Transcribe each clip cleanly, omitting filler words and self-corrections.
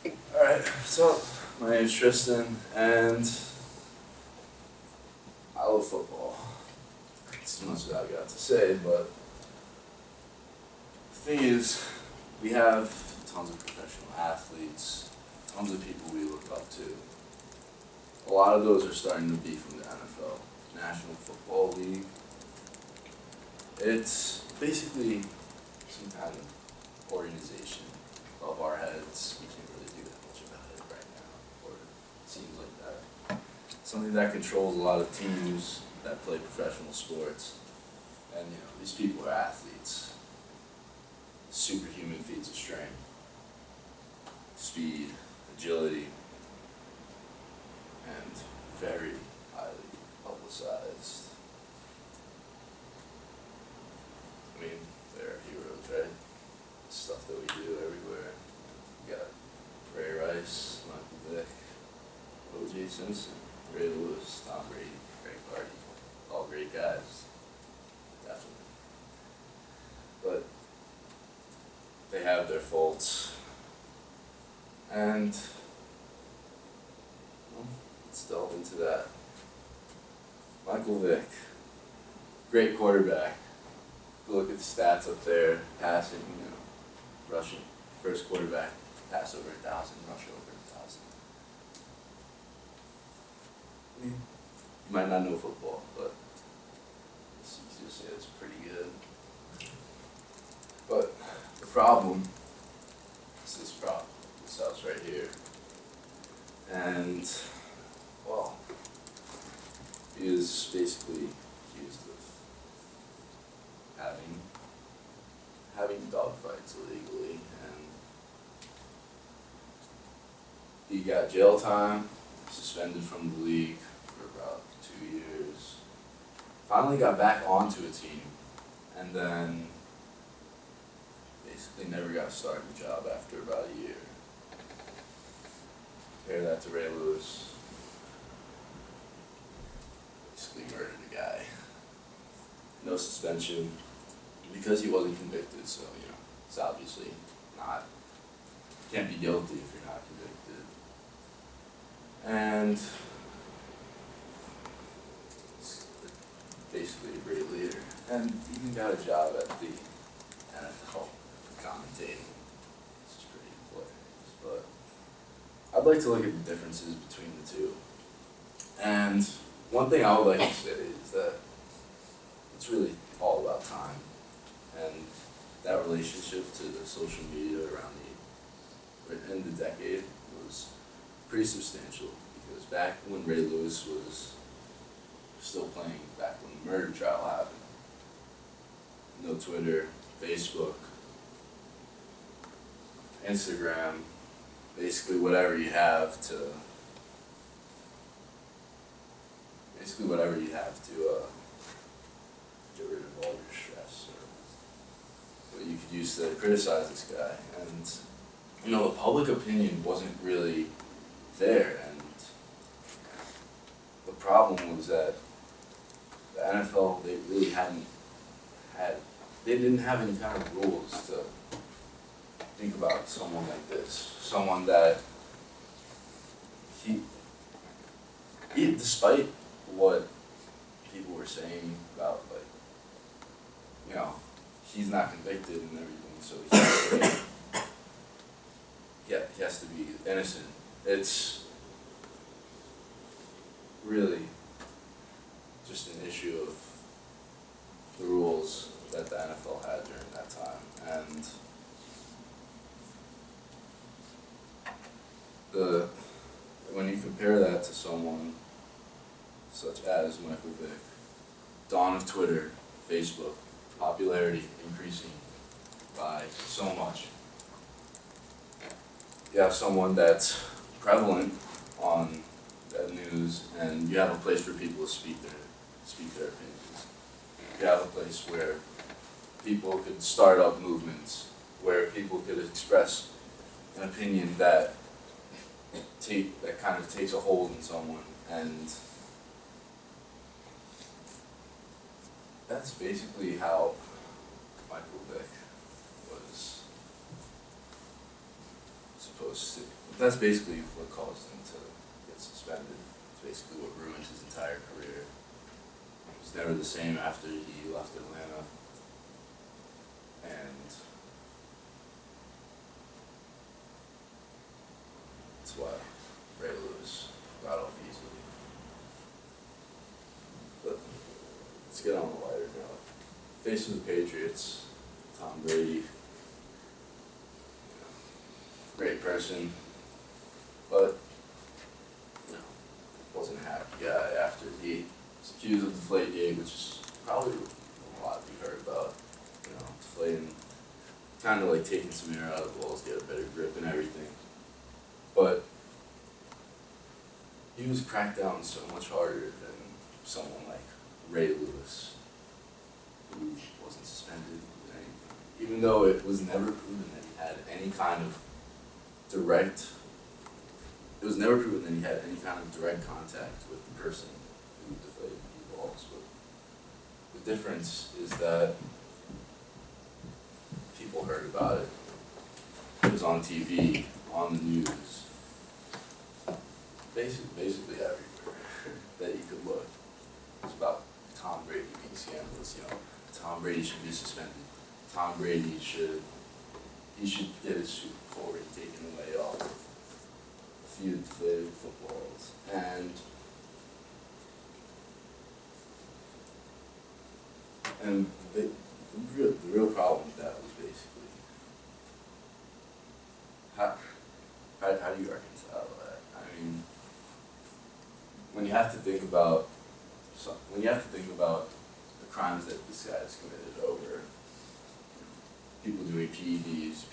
Alright, so my name's Tristan, and I love football. That's as much as I've got to say, but the thing is, we have tons of professional athletes, tons of people we look up to. A lot of those are starting to be from the NFL, National Football League. It's basically some kind of organization above our heads. We can't really do that much about it right now, or it seems like that. Something that controls a lot of teams that play professional sports. And these people are athletes. Superhuman feats of strength, speed, agility, and very highly publicized. I mean, they're heroes, right? Stuff that we do everywhere. We got Ray Rice, Michael Vick, O.J. Simpson, Ray Lewis, Tom Brady, Greg Hardy, all great guys, definitely. But they have their faults, and well, let's delve into that. Michael Vick, great quarterback. Go look at the stats up there, passing, rushing. First quarterback, pass over 1,000, rush over 1,000. I mean, you might not know football, but it's easy to say it's pretty good. But the problem is this problem, this house right here. And, well, he is basically accused of having dogfights illegally, and he got jail time, suspended from the league for about 2 years. Finally got back onto a team, and then basically never got a starting job after about a year. Compare that to Ray Lewis. Basically murdered a guy. No suspension, because he wasn't convicted, so it's obviously not, you can't be guilty if you're not convicted. And he's basically a great leader, and even got a job at the NFL commentating, which is pretty hilarious. But I'd like to look at the differences between the two. And one thing I would like to say is that it's really all about time. And that relationship to the social media in the decade was pretty substantial, because back when Ray Lewis was still playing, back when the murder trial happened, no Twitter, Facebook, Instagram, basically whatever you have to get rid of all your stress, or what you could use to criticize this guy. And the public opinion wasn't really there, and the problem was that the NFL, they didn't have any kind of rules to think about someone like this, someone that despite what people were saying about, he's not convicted and everything, so he has to be innocent. It's really just an issue of the rules that the NFL had during that time. And when you compare that to someone such as Michael Vick, dawn of Twitter, Facebook, popularity increasing by so much. You have someone that's prevalent on that news, and you have a place for people to speak their opinions. You have a place where people could start up movements, where people could express an opinion that kind of takes a hold in someone, and that's basically how Michael Vick was supposed to. That's basically what caused him to get suspended. It's basically what ruined his entire career. He was never the same after he left Atlanta. And that's why Ray Lewis got off easily. But let's get on the lighter note. Facing the Patriots, Tom Brady, great person, but wasn't a happy guy after he was accused of Deflategate, which is probably a lot we heard about. Deflating, kind of like taking some air out of the balls, get a better grip and everything. But he was cracked down so much harder than someone like Ray Lewis, who wasn't suspended or anything. Even though it was never proven that he had any kind of direct contact with the person who deflated the balls. But the difference is that people heard about it. It was on TV, on the news, basically everywhere that you could look. It was about Tom Brady being scandalous. Tom Brady should be suspended. Tom Brady should get his Super Bowl ring taken away off of a few deflated footballs. And the real problem with that was basically how do you reconcile that? I mean, when you have to think about the crimes that this guy has committed over people doing PEDs,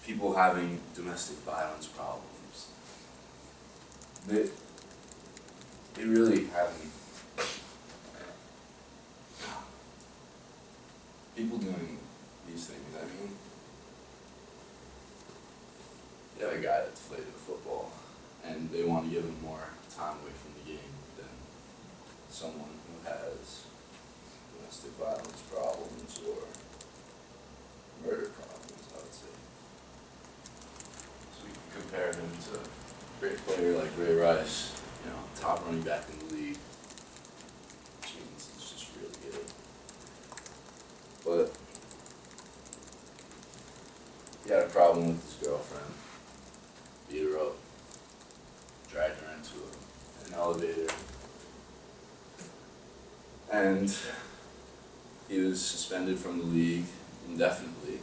people having domestic violence problems, they really haven't. People doing these things, I mean, you have a guy that deflated a football, and they want to give him more time away from the game than someone who has domestic violence problems or murder problems, I would say. So we can compare him to a great player like Ray Rice, top running back in the league, which means he's just really good. But he had a problem with his girlfriend, beat her up, dragged her into an elevator, and he was suspended from the league indefinitely.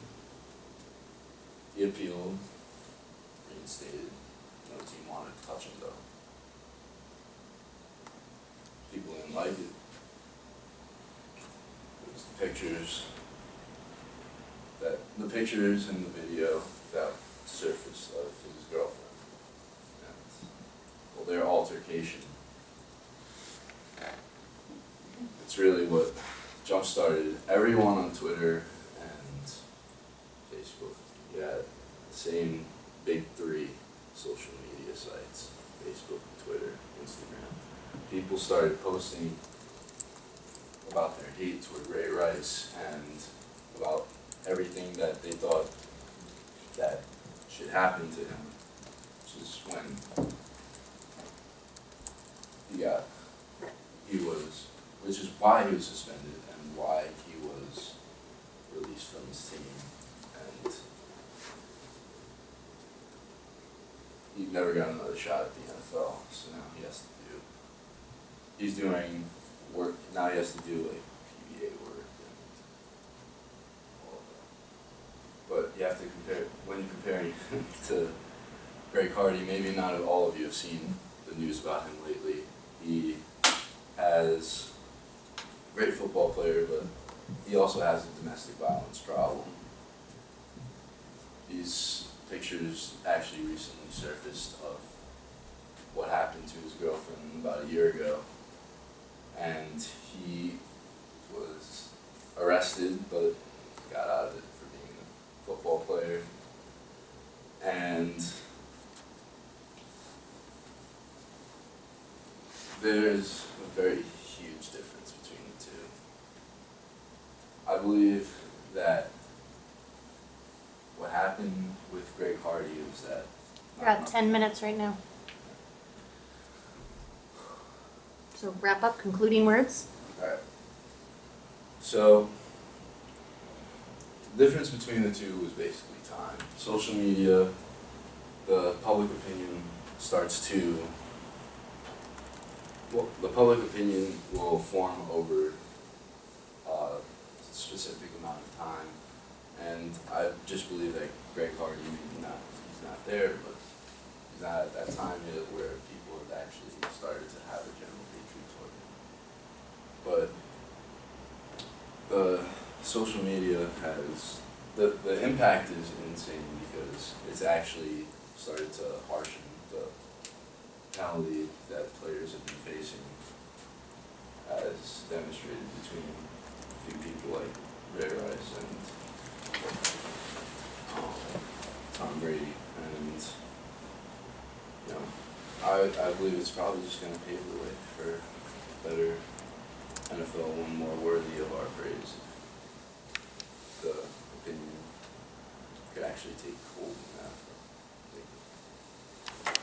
He appealed, reinstated. No team wanted to touch him though. People didn't like it. It was the pictures and the video that surfaced of his girlfriend. And, their altercation. It's really what jump-started everyone on Twitter and Facebook. You had the same big three social media sites: Facebook, Twitter, Instagram. People started posting about their hate toward Ray Rice and about everything that they thought that should happen to him, which is why he was suspended and why he was released from his team. And he never got another shot at the NFL, so now he's doing work, now he has to do like PBA work and all of that. But you have to when you're comparing to Greg Hardy, maybe not all of you have seen the news about him lately. He has a great football player, but he also has a domestic violence problem. These pictures actually recently surfaced of what happened to his girlfriend about a year ago. And he was arrested, but got out of it for being a football player. And there's a very huge difference between the two. I believe that what happened in with Greg Hardy is that. You're at 10 minutes right now. So wrap up, concluding words? Alright. So, the difference between the two is basically time. Social media, the public opinion starts to, well, the public opinion will form over a specific amount of time. And I just believe that Greg Hardy, he's not there, but he's not at that time yet where people have actually started to have a general hatred toward him. But the social media has, the impact is insane because it's actually started to harshen the penalty that players have been facing, as demonstrated between a few people like Ray Rice and Tom Brady. And, you know, I believe it's probably just going to pave the way for better NFL, one more worthy of our praise. The opinion could actually take hold.